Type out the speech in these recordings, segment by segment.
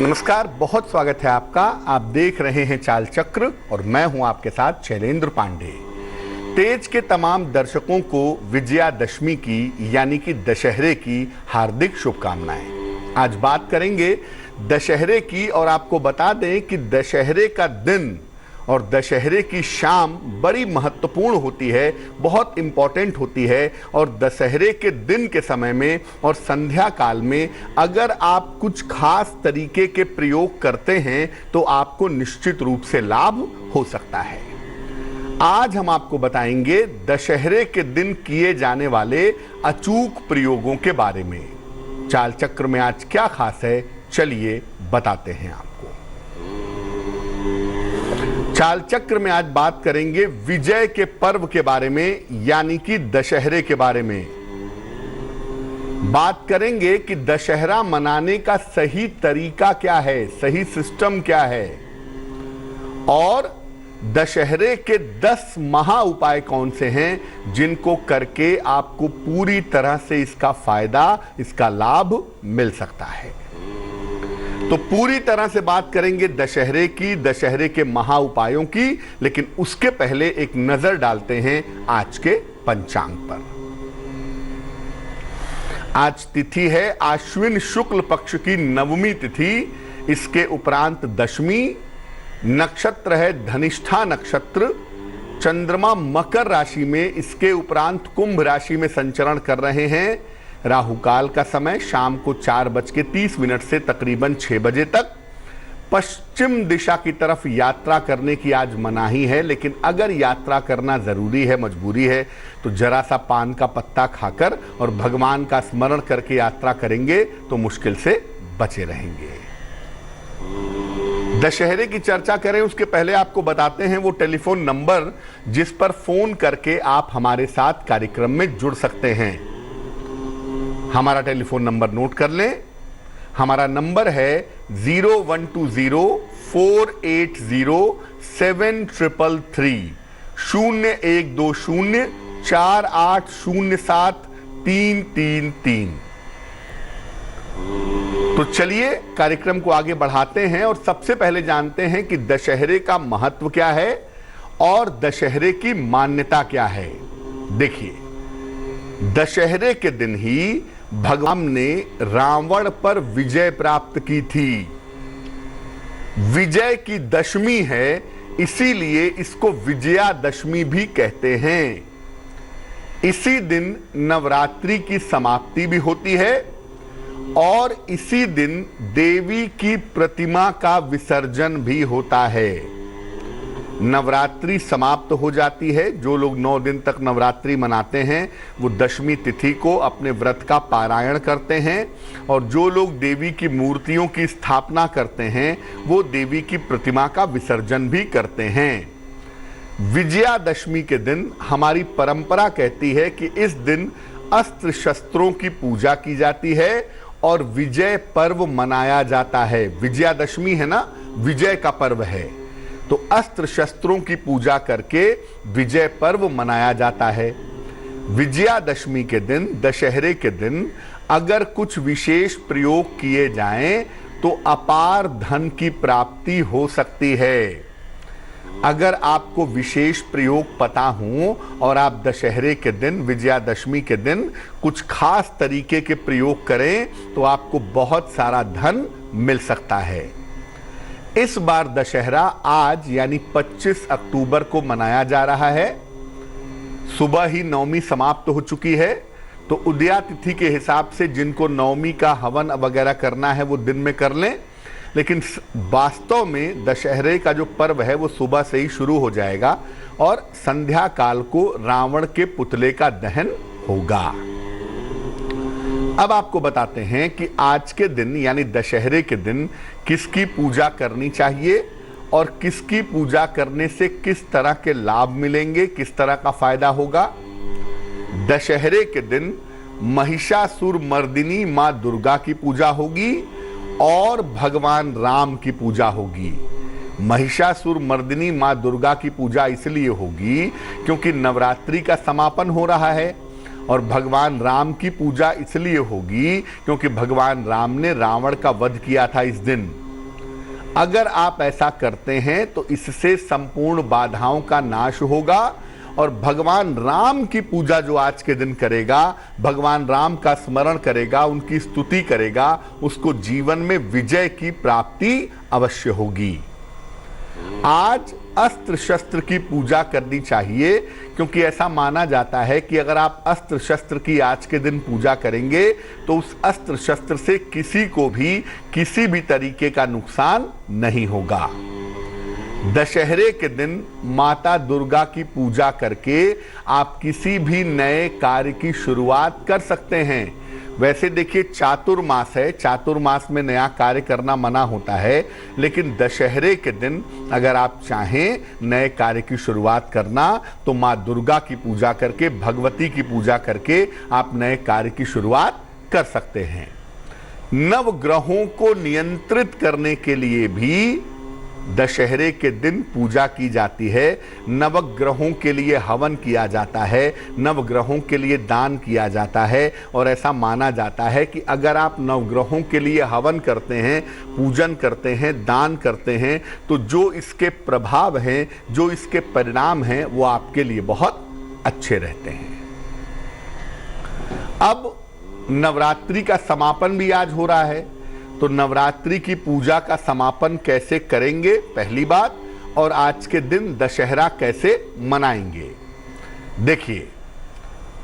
नमस्कार, बहुत स्वागत है आपका। आप देख रहे हैं चाल चक्र और मैं हूं आपके साथ शैलेंद्र पांडे। तेज के तमाम दर्शकों को विजयादशमी की यानी कि दशहरे की हार्दिक शुभकामनाएं। आज बात करेंगे दशहरे की और आपको बता दें कि दशहरे का दिन और दशहरे की शाम बड़ी महत्वपूर्ण होती है, बहुत इम्पॉर्टेंट होती है। और दशहरे के दिन के समय में और संध्या काल में अगर आप कुछ खास तरीके के प्रयोग करते हैं तो आपको निश्चित रूप से लाभ हो सकता है। आज हम आपको बताएंगे दशहरे के दिन किए जाने वाले अचूक प्रयोगों के बारे में। चाल चक्र में आज क्या खास है, चलिए बताते हैं आपको। चाल चक्र में आज बात करेंगे विजय के पर्व के बारे में, यानी कि दशहरे के बारे में। बात करेंगे कि दशहरा मनाने का सही तरीका क्या है, सही सिस्टम क्या है, और दशहरे के 10 महा उपाय कौन से हैं जिनको करके आपको पूरी तरह से इसका फायदा, इसका लाभ मिल सकता है। तो पूरी तरह से बात करेंगे दशहरे की, दशहरे के महा उपायों की, लेकिन उसके पहले एक नजर डालते हैं आज के पंचांग पर। आज तिथि है आश्विन शुक्ल पक्ष की नवमी तिथि, इसके उपरांत दशमी। नक्षत्र है धनिष्ठा नक्षत्र। चंद्रमा मकर राशि में, इसके उपरांत कुंभ राशि में संचरण कर रहे हैं। राहु काल का समय शाम को 4:30 से तकरीबन 6 बजे तक। पश्चिम दिशा की तरफ यात्रा करने की आज मनाही है, लेकिन अगर यात्रा करना जरूरी है, मजबूरी है, तो जरा सा पान का पत्ता खाकर और भगवान का स्मरण करके यात्रा करेंगे तो मुश्किल से बचे रहेंगे। दशहरे की चर्चा करें उसके पहले आपको बताते हैं वो टेलीफोन नंबर जिस पर फोन करके आप हमारे साथ कार्यक्रम में जुड़ सकते हैं। हमारा टेलीफोन नंबर नोट कर लें। हमारा नंबर है 0120-480-7333 0120-4807-333। तो चलिए कार्यक्रम को आगे बढ़ाते हैं और सबसे पहले जानते हैं कि दशहरे का महत्व क्या है और दशहरे की मान्यता क्या है। देखिए, दशहरे के दिन ही भगवान ने रावण पर विजय प्राप्त की थी। विजय की दशमी है, इसीलिए इसको विजयादशमी भी कहते हैं। इसी दिन नवरात्रि की समाप्ति भी होती है और इसी दिन देवी की प्रतिमा का विसर्जन भी होता है। नवरात्रि समाप्त हो जाती है। जो लोग 9 दिन तक नवरात्रि मनाते हैं वो दशमी तिथि को अपने व्रत का पारायण करते हैं, और जो लोग देवी की मूर्तियों की स्थापना करते हैं वो देवी की प्रतिमा का विसर्जन भी करते हैं। विजयादशमी के दिन हमारी परंपरा कहती है कि इस दिन अस्त्र शस्त्रों की पूजा की जाती है और विजय पर्व मनाया जाता है। विजयादशमी है ना, विजय का पर्व है, तो अस्त्र शस्त्रों की पूजा करके विजय पर्व मनाया जाता है। विजयादशमी के दिन, दशहरे के दिन अगर कुछ विशेष प्रयोग किए जाएं तो अपार धन की प्राप्ति हो सकती है। अगर आपको विशेष प्रयोग पता हो और आप दशहरे के दिन, विजयादशमी के दिन कुछ खास तरीके के प्रयोग करें तो आपको बहुत सारा धन मिल सकता है। इस बार दशहरा आज यानी 25 अक्टूबर को मनाया जा रहा है। सुबह ही नवमी समाप्त हो चुकी है, तो उदया तिथि के हिसाब से जिनको नवमी का हवन वगैरह करना है वो दिन में कर लें, लेकिन वास्तव में दशहरे का जो पर्व है वो सुबह से ही शुरू हो जाएगा और संध्या काल को रावण के पुतले का दहन होगा। अब आपको बताते हैं कि आज के दिन यानी दशहरे के दिन किसकी पूजा करनी चाहिए और किसकी पूजा करने से किस तरह के लाभ मिलेंगे, किस तरह का फायदा होगा। दशहरे के दिन महिषासुर मर्दिनी मां दुर्गा की पूजा होगी और भगवान राम की पूजा होगी। महिषासुर मर्दिनी मां दुर्गा की पूजा इसलिए होगी क्योंकि नवरात्रि का समापन हो रहा है, और भगवान राम की पूजा इसलिए होगी क्योंकि भगवान राम ने रावण का वध किया था इस दिन। अगर आप ऐसा करते हैं तो इससे संपूर्ण बाधाओं का नाश होगा और भगवान राम की पूजा जो आज के दिन करेगा, भगवान राम का स्मरण करेगा, उनकी स्तुति करेगा, उसको जीवन में विजय की प्राप्ति अवश्य होगी। आज अस्त्र शस्त्र की पूजा करनी चाहिए, क्योंकि ऐसा माना जाता है कि अगर आप अस्त्र शस्त्र की आज के दिन पूजा करेंगे तो उस अस्त्र शस्त्र से किसी को भी किसी भी तरीके का नुकसान नहीं होगा। दशहरे के दिन माता दुर्गा की पूजा करके आप किसी भी नए कार्य की शुरुआत कर सकते हैं। वैसे देखिए, चातुर्मास है, चातुर्मास में नया कार्य करना मना होता है, लेकिन दशहरे के दिन अगर आप चाहें नए कार्य की शुरुआत करना तो माँ दुर्गा की पूजा करके, भगवती की पूजा करके आप नए कार्य की शुरुआत कर सकते हैं। नवग्रहों को नियंत्रित करने के लिए भी दशहरे के दिन पूजा की जाती है। नवग्रहों के लिए हवन किया जाता है, नवग्रहों के लिए दान किया जाता है और ऐसा माना जाता है कि अगर आप नवग्रहों के लिए हवन करते हैं, पूजन करते हैं, दान करते हैं तो जो इसके प्रभाव हैं, जो इसके परिणाम हैं, वो आपके लिए बहुत अच्छे रहते हैं। अब नवरात्रि का समापन भी आज हो रहा है, तो नवरात्रि की पूजा का समापन कैसे करेंगे पहली बात, और आज के दिन दशहरा कैसे मनाएंगे। देखिए,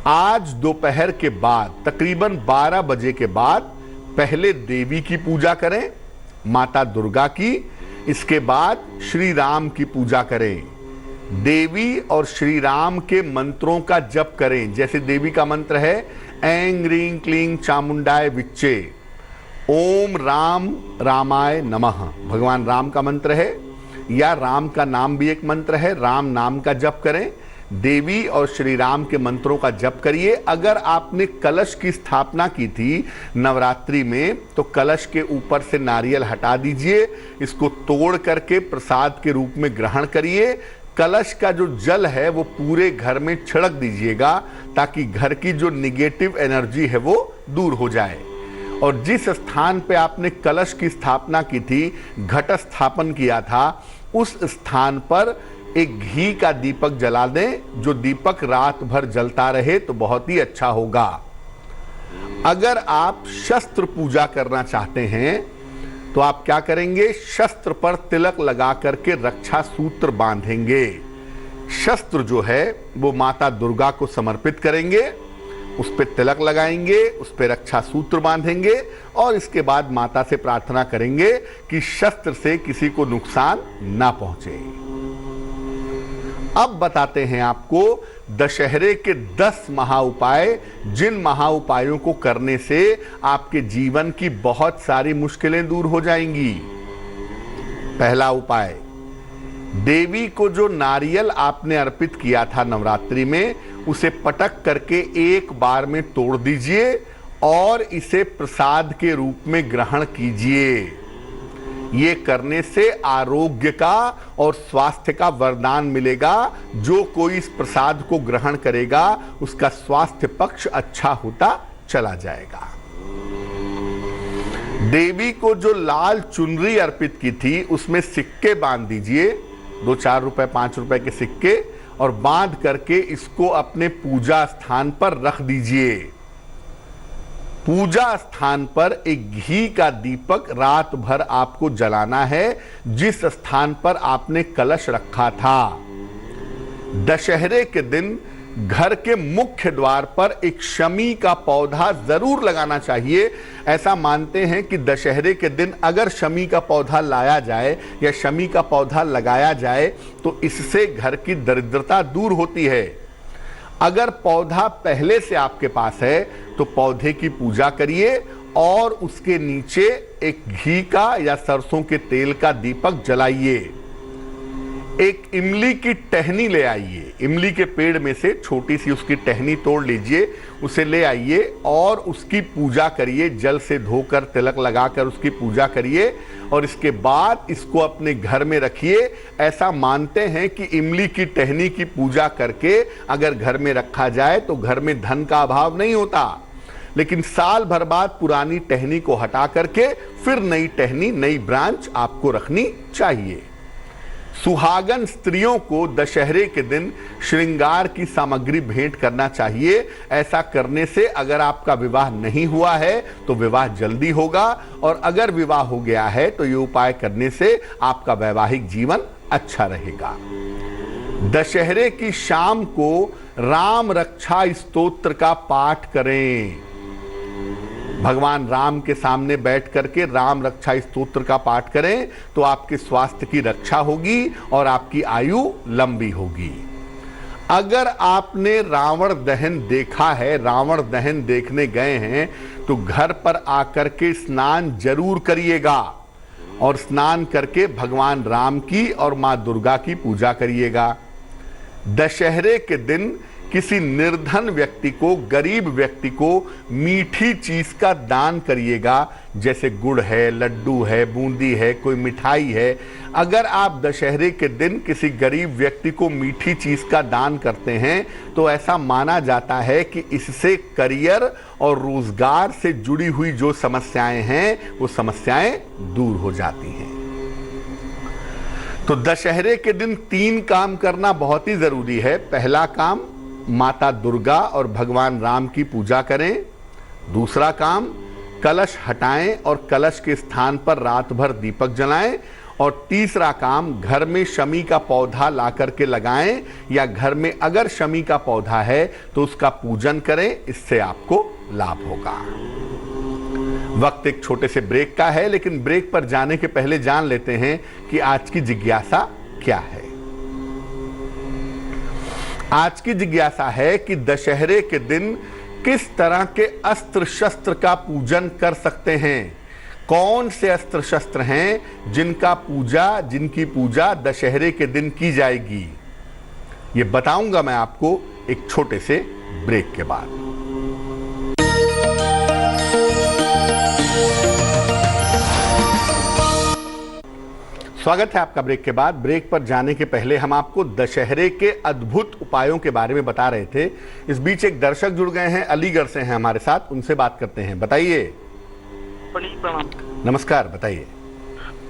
आज दोपहर के बाद तकरीबन 12 बजे के बाद पहले देवी की पूजा करें, माता दुर्गा की। इसके बाद श्री राम की पूजा करें। देवी और श्री राम के मंत्रों का जप करें। जैसे देवी का मंत्र है ऐं ह्रीं क्लीं चामुंडाय विच्चे, ओम राम रामाय नमः, भगवान राम का मंत्र है, या राम का नाम भी एक मंत्र है, राम नाम का जप करें। देवी और श्री राम के मंत्रों का जप करिए। अगर आपने कलश की स्थापना की थी नवरात्रि में तो कलश के ऊपर से नारियल हटा दीजिए, इसको तोड़ करके प्रसाद के रूप में ग्रहण करिए। कलश का जो जल है वो पूरे घर में छिड़क दीजिएगा ताकि घर की जो निगेटिव एनर्जी है वो दूर हो जाए। और जिस स्थान पे आपने कलश की स्थापना की थी, घट स्थापन किया था, उस स्थान पर एक घी का दीपक जला दें। जो दीपक रात भर जलता रहे तो बहुत ही अच्छा होगा। अगर आप शस्त्र पूजा करना चाहते हैं तो आप क्या करेंगे, शस्त्र पर तिलक लगा करके रक्षा सूत्र बांधेंगे। शस्त्र जो है वो माता दुर्गा को समर्पित करेंगे, उस पर तिलक लगाएंगे, उस पर रक्षा सूत्र बांधेंगे और इसके बाद माता से प्रार्थना करेंगे कि शस्त्र से किसी को नुकसान ना पहुंचे। अब बताते हैं आपको दशहरे के 10 महाउपाय, जिन महाउपायों को करने से आपके जीवन की बहुत सारी मुश्किलें दूर हो जाएंगी। पहला उपाय, देवी को जो नारियल आपने अर्पित किया था नवरात्रि में, उसे पटक करके एक बार में तोड़ दीजिए और इसे प्रसाद के रूप में ग्रहण कीजिए। ये करने से आरोग्य का और स्वास्थ्य का वरदान मिलेगा। जो कोई इस प्रसाद को ग्रहण करेगा उसका स्वास्थ्य पक्ष अच्छा होता चला जाएगा। देवी को जो लाल चुनरी अर्पित की थी उसमें सिक्के बांध दीजिए, 2, 4 रुपए, 5 रुपए के सिक्के, और बांध करके इसको अपने पूजा स्थान पर रख दीजिए। पूजा स्थान पर एक घी का दीपक रात भर आपको जलाना है जिस स्थान पर आपने कलश रखा था। दशहरे के दिन घर के मुख्य द्वार पर एक शमी का पौधा जरूर लगाना चाहिए। ऐसा मानते हैं कि दशहरे के दिन अगर शमी का पौधा लाया जाए या शमी का पौधा लगाया जाए तो इससे घर की दरिद्रता दूर होती है। अगर पौधा पहले से आपके पास है तो पौधे की पूजा करिए और उसके नीचे एक घी का या सरसों के तेल का दीपक जलाइए। एक इमली की टहनी ले आइए, इमली के पेड़ में से छोटी सी उसकी टहनी तोड़ लीजिए, उसे ले आइए और उसकी पूजा करिए। जल से धोकर तिलक लगाकर उसकी पूजा करिए और इसके बाद इसको अपने घर में रखिए। ऐसा मानते हैं कि इमली की टहनी की पूजा करके अगर घर में रखा जाए तो घर में धन का अभाव नहीं होता। लेकिन साल भर बाद पुरानी टहनी को हटा करके फिर नई टहनी, नई ब्रांच आपको रखनी चाहिए। सुहागन स्त्रियों को दशहरे के दिन श्रृंगार की सामग्री भेंट करना चाहिए। ऐसा करने से अगर आपका विवाह नहीं हुआ है तो विवाह जल्दी होगा, और अगर विवाह हो गया है तो ये उपाय करने से आपका वैवाहिक जीवन अच्छा रहेगा। दशहरे की शाम को राम रक्षा स्तोत्र का पाठ करें। भगवान राम के सामने बैठ करके राम रक्षा स्तोत्र का पाठ करें तो आपके स्वास्थ्य की रक्षा होगी और आपकी आयु लंबी होगी। अगर आपने रावण दहन देखा है, रावण दहन देखने गए हैं, तो घर पर आकर के स्नान जरूर करिएगा और स्नान करके भगवान राम की और मां दुर्गा की पूजा करिएगा। दशहरे के दिन किसी निर्धन व्यक्ति को, गरीब व्यक्ति को मीठी चीज का दान करिएगा, जैसे गुड़ है, लड्डू है, बूंदी है, कोई मिठाई है। अगर आप दशहरे के दिन किसी गरीब व्यक्ति को मीठी चीज का दान करते हैं तो ऐसा माना जाता है कि इससे करियर और रोजगार से जुड़ी हुई जो समस्याएं हैं वो समस्याएं दूर हो जाती हैं। तो दशहरे के दिन 3 काम करना बहुत ही जरूरी है। पहला काम, माता दुर्गा और भगवान राम की पूजा करें। दूसरा काम, कलश हटाएं और कलश के स्थान पर रात भर दीपक जलाएं। और तीसरा काम, घर में शमी का पौधा ला करके लगाएं, या घर में अगर शमी का पौधा है तो उसका पूजन करें, इससे आपको लाभ होगा। वक्त एक छोटे से ब्रेक का है, लेकिन ब्रेक पर जाने के पहले जान लेते हैं कि आज की जिज्ञासा क्या है। आज की जिज्ञासा है कि दशहरे के दिन किस तरह के अस्त्र शस्त्र का पूजन कर सकते हैं। कौन से अस्त्र शस्त्र हैं जिनकी पूजा दशहरे के दिन की जाएगी, ये बताऊंगा मैं आपको एक छोटे से ब्रेक के बाद। स्वागत है आपका ब्रेक के बाद। ब्रेक पर जाने के पहले हम आपको दशहरे के अद्भुत उपायों के बारे में बता रहे थे। इस बीच एक दर्शक जुड़ गए हैं, अलीगढ़ से हैं हमारे साथ, उनसे बात करते हैं। बताइए। पंडित प्रणाम। नमस्कार, बताइए।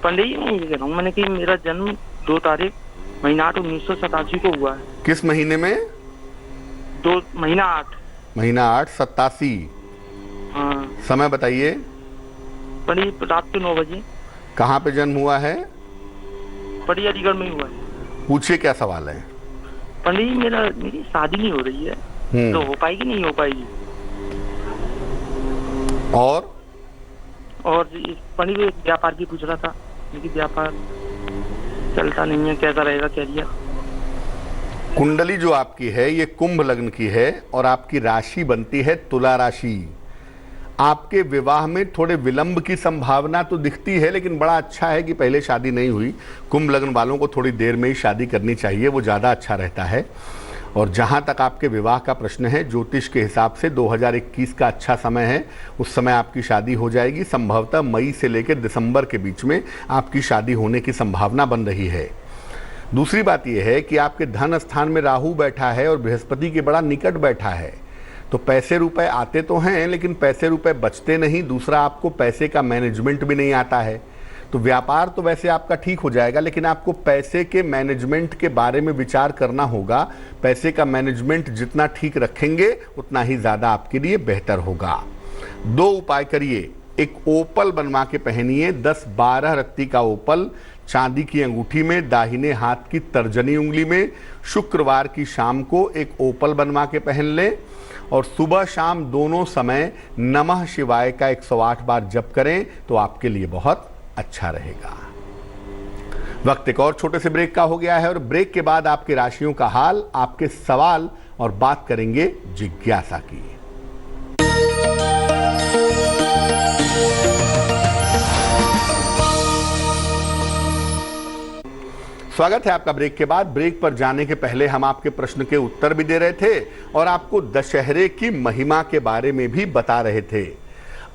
पंडित जी, मैं ये कह रहा हूँ, मैंने कि मेरा जन्म 2 तारीख महीना 8 1987 को हुआ है। किस महीने में? 2 महीना 8 महीना 8 87। हाँ। समय बताइए। पंडित रात के 9 बजे। कहाँ पे जन्म हुआ है? पंडित अलीगढ़ में हुआ है। पूछिए, क्या सवाल है? पंडित जी, मेरी शादी नहीं हो रही है, तो हो पाएगी नहीं हो पाएगी? और पंडित व्यापार की पूछ रहा था, लेकिन व्यापार चलता नहीं है, कैसा रहेगा कैरियर? कुंडली जो आपकी है ये कुंभ लग्न की है और आपकी राशि बनती है तुला राशि। आपके विवाह में थोड़े विलंब की संभावना तो दिखती है, लेकिन बड़ा अच्छा है कि पहले शादी नहीं हुई। कुंभ लग्न वालों को थोड़ी देर में ही शादी करनी चाहिए, वो ज़्यादा अच्छा रहता है। और जहाँ तक आपके विवाह का प्रश्न है, ज्योतिष के हिसाब से 2021 का अच्छा समय है, उस समय आपकी शादी हो जाएगी। संभवतः मई से लेकर दिसंबर के बीच में आपकी शादी होने की संभावना बन रही है। दूसरी बात यह है कि आपके धन स्थान में राहु बैठा है और बृहस्पति के बड़ा निकट बैठा है, तो पैसे रुपए आते तो हैं लेकिन पैसे रुपए बचते नहीं। दूसरा, आपको पैसे का मैनेजमेंट भी नहीं आता है। तो व्यापार तो वैसे आपका ठीक हो जाएगा, लेकिन आपको पैसे के मैनेजमेंट के बारे में विचार करना होगा। पैसे का मैनेजमेंट जितना ठीक रखेंगे उतना ही ज़्यादा आपके लिए बेहतर होगा। 2 उपाय करिए। एक ओपल बनवा के पहनिए, 10-12 रत्ती का ओपल, चांदी की अंगूठी में, दाहिने हाथ की तर्जनी उंगली में। शुक्रवार की शाम को एक ओपल बनवा के पहन लें और सुबह शाम दोनों समय नमः शिवाय का 108 बार जप करें तो आपके लिए बहुत अच्छा रहेगा। वक्त एक और छोटे से ब्रेक का हो गया है और ब्रेक के बाद आपकी राशियों का हाल, आपके सवाल और बात करेंगे जिज्ञासा की। स्वागत है आपका ब्रेक के बाद। ब्रेक पर जाने के पहले हम आपके प्रश्न के उत्तर भी दे रहे थे और आपको दशहरे की महिमा के बारे में भी बता रहे थे।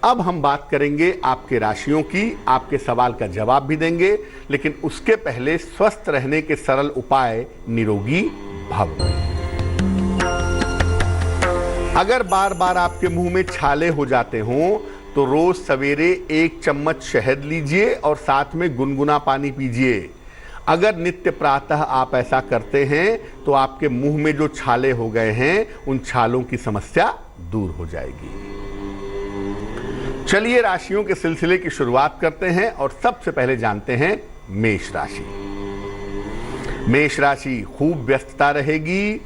अब हम बात करेंगे आपके राशियों की, आपके सवाल का जवाब भी देंगे, लेकिन उसके पहले स्वस्थ रहने के सरल उपाय निरोगी भव। अगर बार बार आपके मुंह में छाले हो जाते हों तो रोज सवेरे 1 चम्मच शहद लीजिए और साथ में गुनगुना पानी पीजिए। अगर नित्य प्रातः आप ऐसा करते हैं तो आपके मुंह में जो छाले हो गए हैं उन छालों की समस्या दूर हो जाएगी। चलिए राशियों के सिलसिले की शुरुआत करते हैं और सबसे पहले जानते हैं मेष राशि। मेष राशि खूब व्यस्तता रहेगी,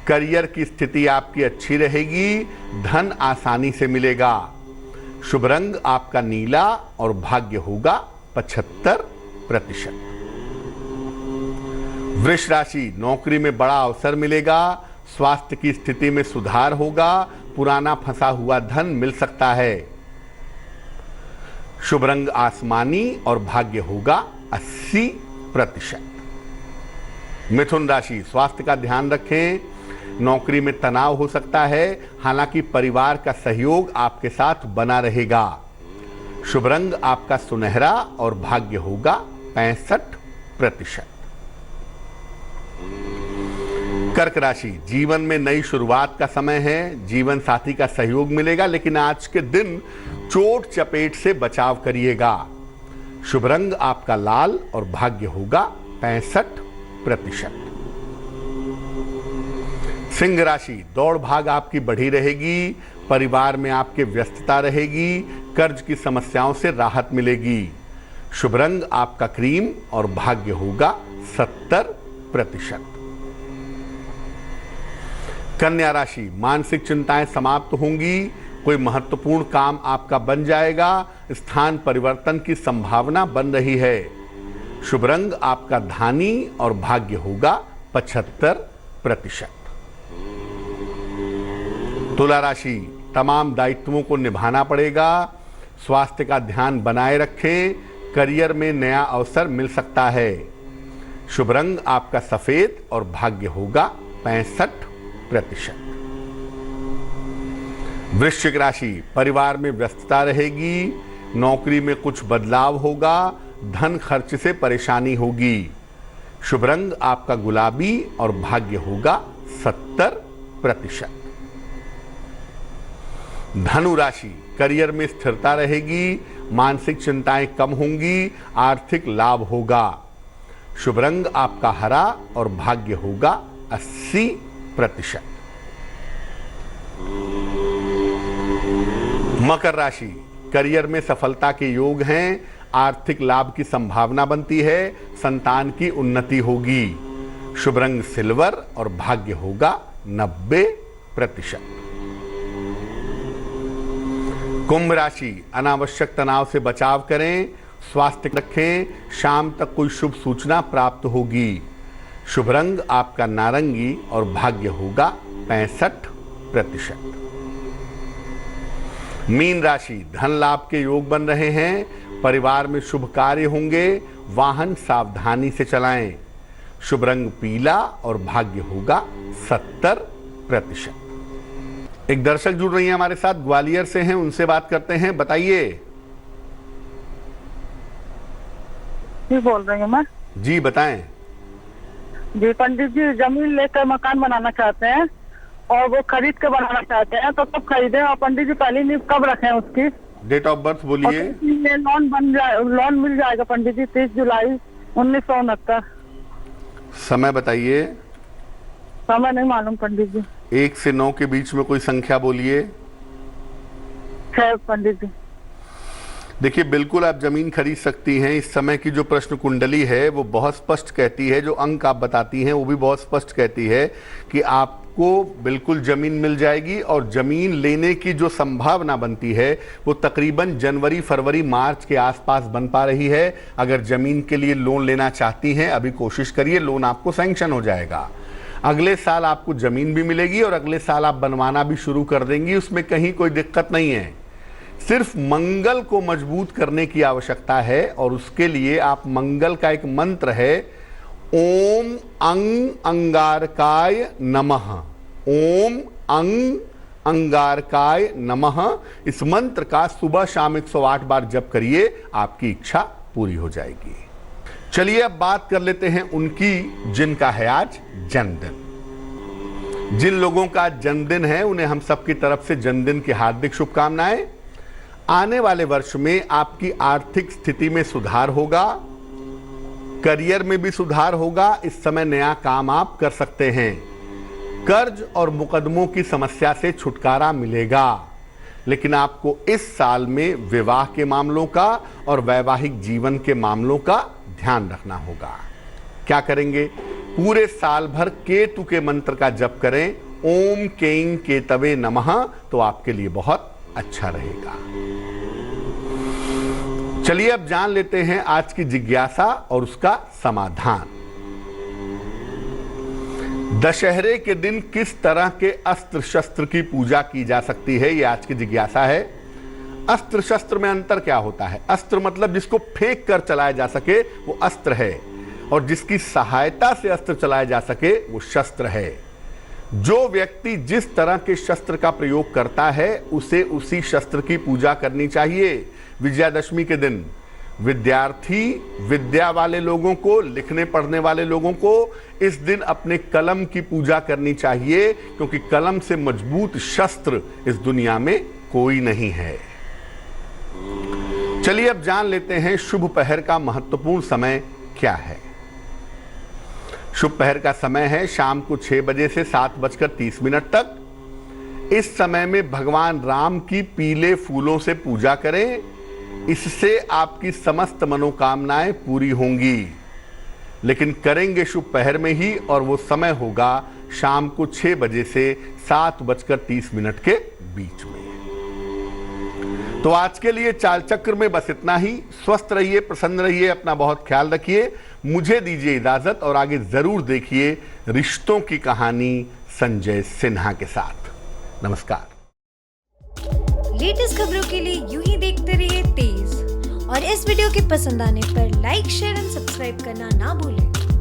करियर की स्थिति आपकी अच्छी रहेगी, धन आसानी से मिलेगा। शुभ रंग आपका नीला और भाग्य होगा 75%। वृष राशि, नौकरी में बड़ा अवसर मिलेगा, स्वास्थ्य की स्थिति में सुधार होगा, पुराना फंसा हुआ धन मिल सकता है। शुभ रंग आसमानी और भाग्य होगा 80%। मिथुन राशि, स्वास्थ्य का ध्यान रखें, नौकरी में तनाव हो सकता है, हालांकि परिवार का सहयोग आपके साथ बना रहेगा। शुभ रंग आपका सुनहरा और भाग्य होगा 65%। कर्क राशि, जीवन में नई शुरुआत का समय है, जीवन साथी का सहयोग मिलेगा, लेकिन आज के दिन चोट चपेट से बचाव करिएगा। शुभ रंग आपका लाल और भाग्य होगा 65%। सिंह राशि, दौड़ भाग आपकी बढ़ी रहेगी, परिवार में आपके व्यस्तता रहेगी, कर्ज की समस्याओं से राहत मिलेगी। शुभ रंग आपका क्रीम और भाग्य होगा 70%। कन्या राशि, मानसिक चिंताएं समाप्त होंगी, कोई महत्वपूर्ण काम आपका बन जाएगा, स्थान परिवर्तन की संभावना बन रही है। शुभ रंग आपका धानी और भाग्य होगा 75%। तुला राशि, तमाम दायित्वों को निभाना पड़ेगा, स्वास्थ्य का ध्यान बनाए रखें, करियर में नया अवसर मिल सकता है। शुभ रंग आपका सफेद और भाग्य होगा 65%। वृश्चिक राशि, परिवार में व्यस्तता रहेगी, नौकरी में कुछ बदलाव होगा, धन खर्च से परेशानी होगी। शुभ रंग आपका गुलाबी और भाग्य होगा 70%। धनु राशि, करियर में स्थिरता रहेगी, मानसिक चिंताएं कम होंगी, आर्थिक लाभ होगा। शुभ रंग आपका हरा और भाग्य होगा 80%। मकर राशि, करियर में सफलता के योग हैं, आर्थिक लाभ की संभावना बनती है, संतान की उन्नति होगी। शुभ रंग सिल्वर और भाग्य होगा 90%। कुंभ राशि, अनावश्यक तनाव से बचाव करें, स्वास्थ्य रखें, शाम तक कोई शुभ सूचना प्राप्त होगी। शुभ रंग आपका नारंगी और भाग्य होगा 65%। मीन राशि, धन लाभ के योग बन रहे हैं, परिवार में शुभ कार्य होंगे, वाहन सावधानी से चलाएं। शुभ रंग पीला और भाग्य होगा 70%। एक दर्शक जुड़ रही हैं हमारे साथ, ग्वालियर से हैं, उनसे बात करते हैं। बताइए। जी बोल रही हूँ मैं। जी बताएं। जी पंडित जी, जमीन लेकर मकान बनाना चाहते हैं और वो खरीद के बनाना चाहते हैं, तो कब खरीदे और पंडित जी पहली नींव कब रखें उसकी? डेट ऑफ बर्थ बोलिए। लोन बन जाए, लोन मिल जाएगा पंडित जी 30 जुलाई 1969। समय बताइए। समय नहीं मालूम पंडित जी। 1 से 9 के बीच में कोई संख्या बोलिए। 6 पंडित जी। देखिए, बिल्कुल आप जमीन खरीद सकती हैं। इस समय की जो प्रश्न कुंडली है वो बहुत स्पष्ट कहती है, जो अंक आप बताती हैं वो भी बहुत स्पष्ट कहती है कि आपको बिल्कुल जमीन मिल जाएगी, और जमीन लेने की जो संभावना बनती है वो तकरीबन जनवरी, फरवरी, मार्च के आसपास बन पा रही है। अगर जमीन के लिए लोन लेना चाहती हैं, अभी कोशिश करिए, लोन आपको सैंक्शन हो जाएगा। अगले साल आपको जमीन भी मिलेगी और अगले साल आप बनवाना भी शुरू कर देंगी, उसमें कहीं कोई दिक्कत नहीं है। सिर्फ मंगल को मजबूत करने की आवश्यकता है, और उसके लिए आप मंगल का एक मंत्र है, ओम अंग अंगारकाय नमः, ओम अंग अंगारकाय नमः। इस मंत्र का सुबह शाम 108 बार जप करिए, आपकी इच्छा पूरी हो जाएगी। चलिए अब बात कर लेते हैं उनकी जिनका है आज जन्मदिन। जिन लोगों का जन्मदिन है उन्हें हम सबकी तरफ से जन्मदिन की हार्दिक शुभकामनाएं। आने वाले वर्ष में आपकी आर्थिक स्थिति में सुधार होगा, करियर में भी सुधार होगा। इस समय नया काम आप कर सकते हैं। कर्ज और मुकदमों की समस्या से छुटकारा मिलेगा, लेकिन आपको इस साल में विवाह के मामलों का और वैवाहिक जीवन के मामलों का ध्यान रखना होगा। क्या करेंगे? पूरे साल भर केतु के मंत्र का जप करें, ओम कें केतवे नमः, तो आपके लिए बहुत अच्छा रहेगा। चलिए अब जान लेते हैं आज की जिज्ञासा और उसका समाधान। दशहरे के दिन किस तरह के अस्त्र शस्त्र की पूजा की जा सकती है, ये आज की जिज्ञासा है। अस्त्र शस्त्र में अंतर क्या होता है? अस्त्र मतलब जिसको फेंक कर चलाया जा सके वो अस्त्र है, और जिसकी सहायता से अस्त्र चलाया जा सके वो शस्त्र है। जो व्यक्ति जिस तरह के शस्त्र का प्रयोग करता है उसे उसी शस्त्र की पूजा करनी चाहिए। विजयादशमी के दिन विद्यार्थी, विद्या वाले लोगों को, लिखने पढ़ने वाले लोगों को इस दिन अपने कलम की पूजा करनी चाहिए, क्योंकि कलम से मजबूत शस्त्र इस दुनिया में कोई नहीं है। चलिए अब जान लेते हैं शुभ पहर का महत्वपूर्ण समय क्या है। शुभ पहर का समय है शाम को 6 बजे से 7:30 तक। इस समय में भगवान राम की पीले फूलों से पूजा करें, इससे आपकी समस्त मनोकामनाएं पूरी होंगी। लेकिन करेंगे शुभ पहर में ही, और वो समय होगा शाम को 6 बजे से 7:30 के बीच में। तो आज के लिए चाल चक्र में बस इतना ही। स्वस्थ रहिए, प्रसन्न रहिए, अपना बहुत ख्याल रखिए। मुझे दीजिए इजाजत, और आगे जरूर देखिए रिश्तों की कहानी संजय सिन्हा के साथ। नमस्कार। लेटेस्ट खबरों के लिए यूं ही देखते रहिए तेज, और इस वीडियो के पसंद आने पर लाइक, शेयर एंड सब्सक्राइब करना ना भूलें।